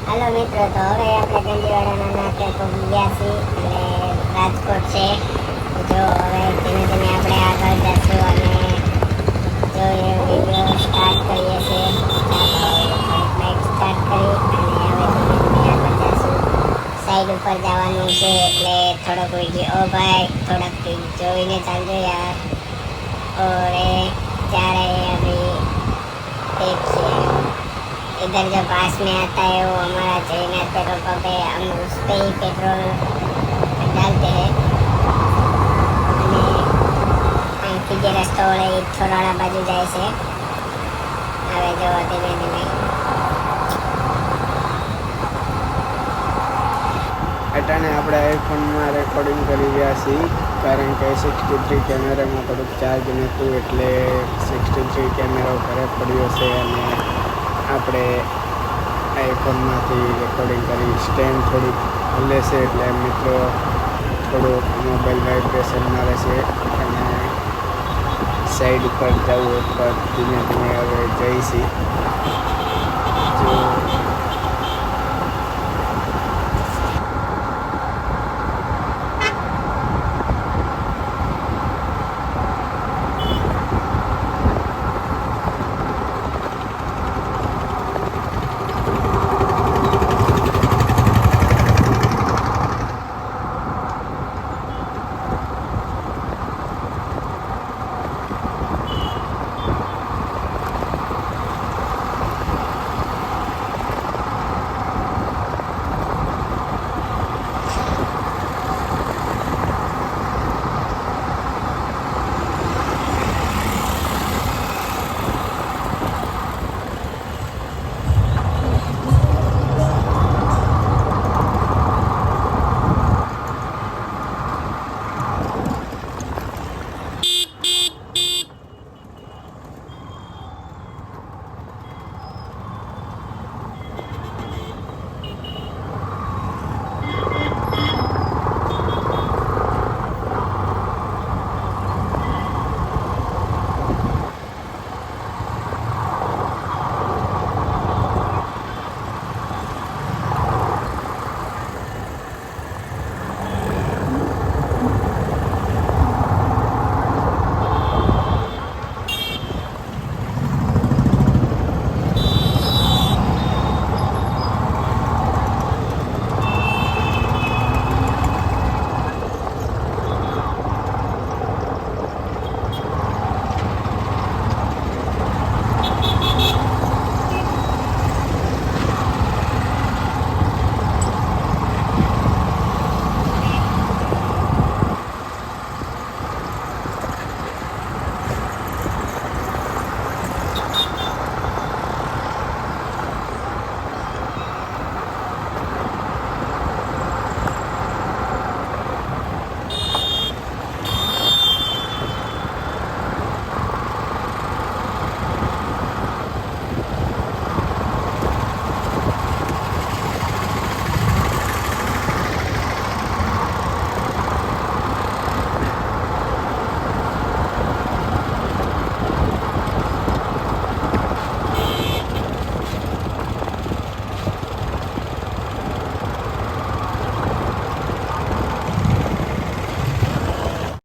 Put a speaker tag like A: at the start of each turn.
A: હાલો મિત્રો, તો હવે આપણે દંડીવાડાના નાકે પહોંચી ગયા છીએ અને રાજકોટ છે. જો હવે ધીમે ધીમે આપણે આગળ જશું અને જો એ વિડીયો સ્ટાર્ટ કરીએ છીએ. બાઇક સ્ટાર્ટ કરી અને હવે ધીમે ધીમે આગળ જશું. સાઈડ ઉપર જવાનું છે એટલે થોડોક વિડીયો ભાઈ થોડાક જોઈને ચાલજો યાર. और जा रहे हैं अभी देखिए, इधर जो पास में आता है वो हमारा जगन्नाथ पेट्रोल पंप है. हम उस पर ही पेट्रोल डालते हैं. અને અહીંથી જે રસ્તો વળે એ થોરાળા બાજુ જાય છે. હવે જો ધીમે ધીમે
B: અટાણે આપણે આઈફોનમાં રેકોર્ડિંગ કરી રહ્યા છીએ, કારણ કે 63 કેમેરામાં થોડુંક ચાર્જ નહોતું એટલે 63 કેમેરો ઘરે પડ્યો છે અને આપણે આઈફોનમાંથી રેકોર્ડિંગ કરી. સ્ટેન્ડ થોડુંક હલે છે એટલે મિત્રો થોડુંક મોબાઈલ વાઇબ્રેશન મારે છે અને સાઈડ ઉપર જવું ઉપર ધીમે ધીમે હવે જઈશી.